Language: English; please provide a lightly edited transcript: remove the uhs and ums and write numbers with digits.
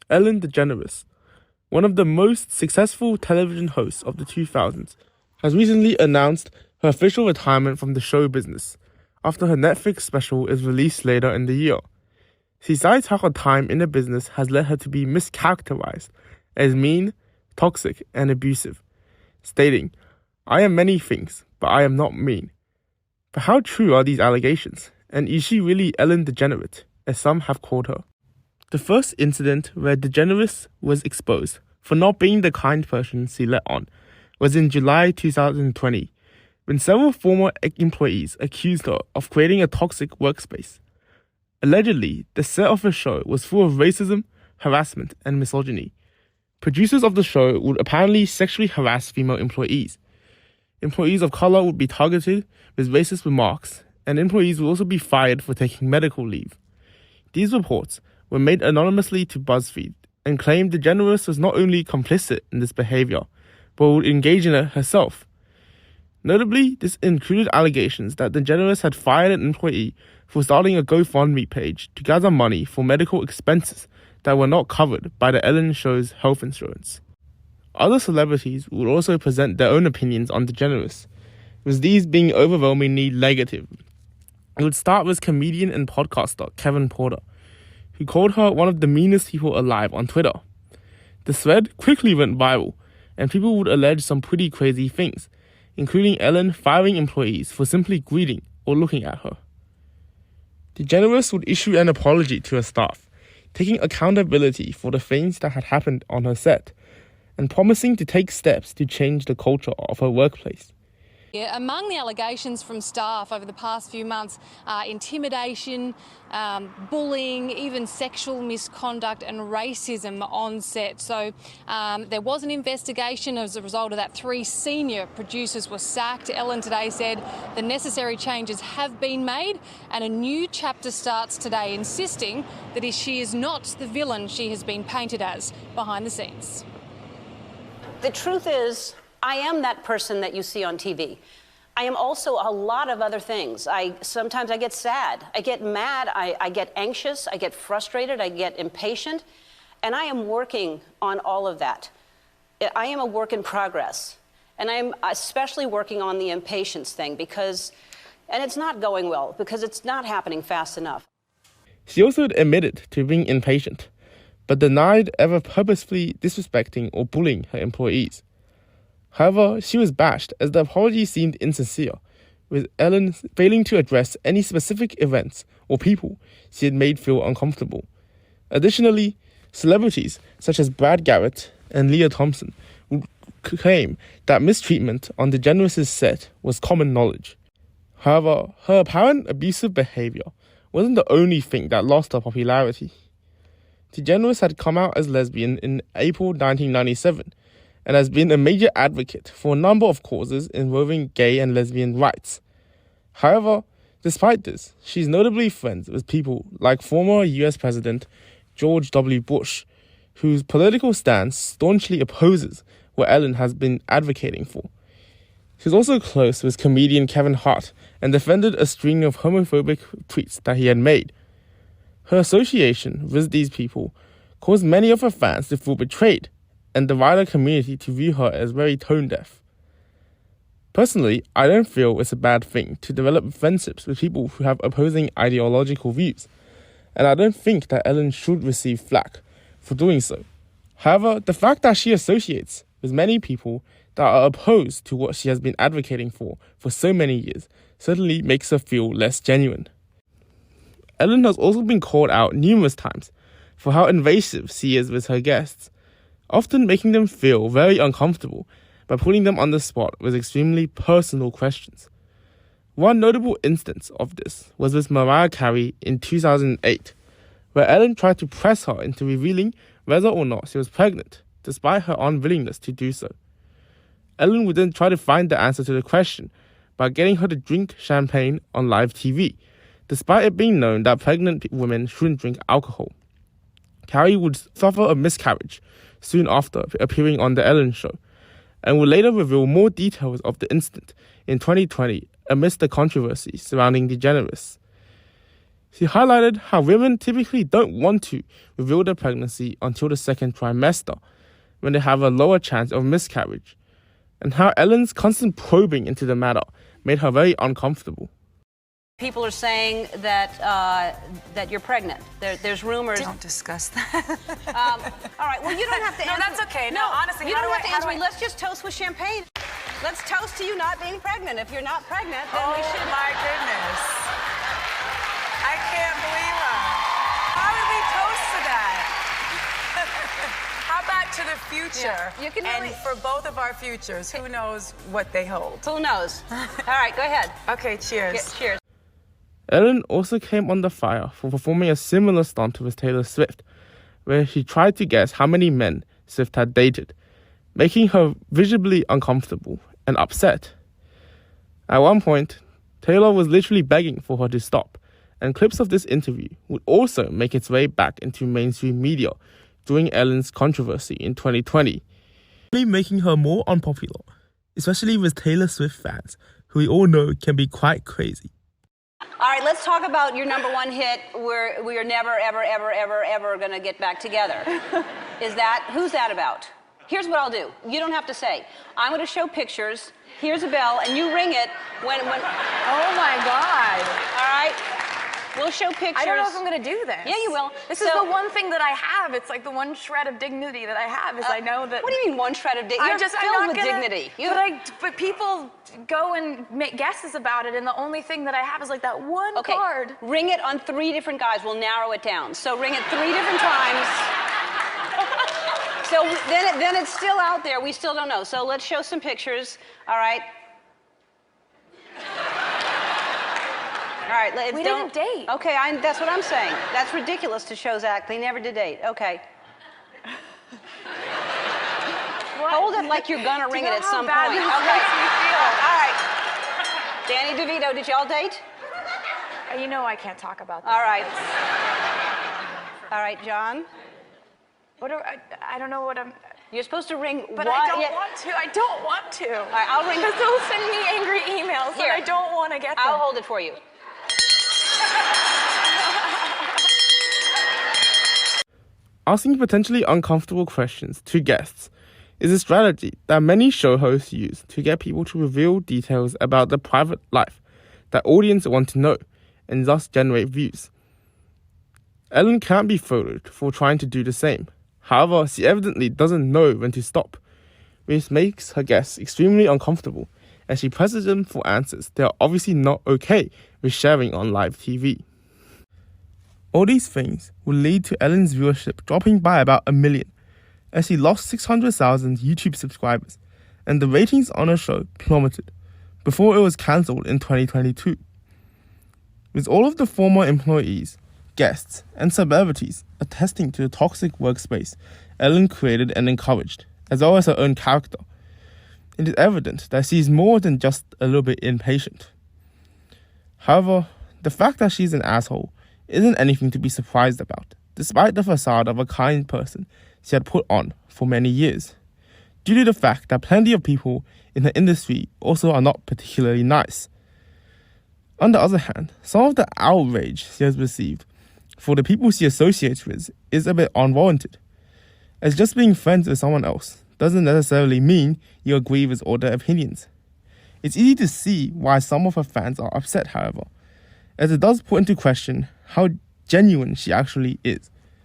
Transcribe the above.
Ellen Degeneres, one of the most successful television hosts of the 2000s, has recently announced her official retirement from the show business after her Netflix special is released later in the year. She cites how her time in the business has led her to be mischaracterized as mean, toxic, and abusive, stating, "I am many things, but I am not mean." But how true are these allegations? And is she really Ellen Degenerate, as some have called her? The first incident where Degeneres was exposed for not being the kind person she let on was in July 2020, when several former employees accused her of creating a toxic workspace. Allegedly, the set of the show was full of racism, harassment, and misogyny. Producers of the show would apparently sexually harass female employees. Employees of color would be targeted with racist remarks, and employees would also be fired for taking medical leave. These reports were made anonymously to BuzzFeed and claimed Degeneres was not only complicit in this behavior, but would engage in it herself. Notably, this included allegations that Degeneres had fired an employee for starting a GoFundMe page to gather money for medical expenses that were not covered by the Ellen show's health insurance. Other celebrities would also present their own opinions on Degeneres, with these being overwhelmingly negative. It would start with comedian and podcaster Kevin Porter, who called her one of the meanest people alive on Twitter. The thread quickly went viral, and people would allege some pretty crazy things, including Ellen firing employees for simply greeting or looking at her. Degeneres would issue an apology to her staff, taking accountability for the things that had happened on her set, and promising to take steps to change the culture of her workplace. Yeah, among the allegations from staff over the past few months are intimidation, bullying, even sexual misconduct and racism on set. So there was an investigation. As a result of that, 3 senior producers were sacked. Ellen today said the necessary changes have been made and a new chapter starts today, insisting that she is not the villain she has been painted as behind the scenes. The truth is, I am that person that you see on TV. I am also a lot of other things. Sometimes I get sad, I get mad, I get anxious, I get frustrated, I get impatient, and I am working on all of that. I am a work in progress, and I am especially working on the impatience thing and it's not going well because it's not happening fast enough. She also admitted to being impatient, but denied ever purposefully disrespecting or bullying her employees. However, she was bashed as the apology seemed insincere, with Ellen failing to address any specific events or people she had made feel uncomfortable. Additionally, celebrities such as Brad Garrett and Leah Thompson would claim that mistreatment on Degeneres' set was common knowledge. However, her apparent abusive behavior wasn't the only thing that lost her popularity. Degeneres had come out as lesbian in April 1997, and has been a major advocate for a number of causes involving gay and lesbian rights. However, despite this, she's notably friends with people like former US President George W. Bush, whose political stance staunchly opposes what Ellen has been advocating for. She's also close with comedian Kevin Hart and defended a string of homophobic tweets that he had made. Her association with these people caused many of her fans to feel betrayed, and the wider community to view her as very tone-deaf. Personally, I don't feel it's a bad thing to develop friendships with people who have opposing ideological views, and I don't think that Ellen should receive flack for doing so. However, the fact that she associates with many people that are opposed to what she has been advocating for so many years certainly makes her feel less genuine. Ellen has also been called out numerous times for how invasive she is with her guests, often making them feel very uncomfortable by putting them on the spot with extremely personal questions. One notable instance of this was with Mariah Carey in 2008, where Ellen tried to press her into revealing whether or not she was pregnant, despite her unwillingness to do so. Ellen would then try to find the answer to the question by getting her to drink champagne on live TV, despite it being known that pregnant women shouldn't drink alcohol. Carey would suffer a miscarriage soon after appearing on The Ellen Show, and would later reveal more details of the incident in 2020 amidst the controversy surrounding Degeneres. She highlighted how women typically don't want to reveal their pregnancy until the second trimester, when they have a lower chance of miscarriage, and how Ellen's constant probing into the matter made her very uncomfortable. People are saying that that you're pregnant. There's rumors. Don't discuss that. All right. Well, you don't have to No, answer. that's okay. No, honestly, you how don't do have to I- how answer do me. I- Let's just toast with champagne. Let's toast to you not being pregnant. If you're not pregnant, then we should. Oh my goodness. I can't believe it. How did we toast to that? How about to the future? Yeah, you can and really- for both of our futures, who knows what they hold? Who knows? All right, go ahead. Okay, cheers. Cheers. Ellen also came under fire for performing a similar stunt with Taylor Swift, where she tried to guess how many men Swift had dated, making her visibly uncomfortable and upset. At one point, Taylor was literally begging for her to stop, and clips of this interview would also make its way back into mainstream media during Ellen's controversy in 2020, making her more unpopular, especially with Taylor Swift fans, who we all know can be quite crazy. All right, let's talk about your number one hit. We are never, ever, ever, ever, ever going to get back together. Who's that about? Here's what I'll do. You don't have to say. I'm going to show pictures. Here's a bell, and you ring it when. Oh my God. All right? We'll show pictures. I don't know if I'm going to do this. Yeah, you will. This is the one thing that I have. It's like the one shred of dignity that I have is I know that. What do you mean one shred of dignity? You're filled with dignity. But people go and make guesses about it, and the only thing that I have is like that one Okay, card. ring it on 3 different guys. We'll narrow it down. So ring it 3 different times. So then it's still out there. We still don't know. So let's show some pictures. All right. All right. We didn't date. Okay, that's what I'm saying. That's ridiculous to show Zach. They never did date. Okay. What? Hold it like you're gonna ring it at some bad point. this Okay. makes me feel? All right. Danny DeVito, did y'all date? You know I can't talk about that. All right. All right, John. I don't know what I'm. You're supposed to ring. But one, I don't want to. I don't want to. All right, I'll ring. Because they'll send me angry emails, Here. and I don't want to get them. I'll hold it for you. Asking potentially uncomfortable questions to guests is a strategy that many show hosts use to get people to reveal details about their private life that audience want to know and thus generate views. Ellen can't be faulted for trying to do the same. However, she evidently doesn't know when to stop, which makes her guests extremely uncomfortable as she presses them for answers they are obviously not okay with sharing on live TV. All these things will lead to Ellen's viewership dropping by about 1 million, as she lost 600,000 YouTube subscribers, and the ratings on her show plummeted before it was cancelled in 2022. With all of the former employees, guests, and celebrities attesting to the toxic workspace Ellen created and encouraged, as well as her own character, it is evident that she is more than just a little bit impatient. However, the fact that she's an asshole isn't anything to be surprised about, despite the facade of a kind person she had put on for many years, due to the fact that plenty of people in her industry also are not particularly nice. On the other hand, some of the outrage she has received for the people she associates with is a bit unwarranted, as just being friends with someone else doesn't necessarily mean you agree with all their opinions. It's easy to see why some of her fans are upset, however, as it does put into question how genuine she actually is.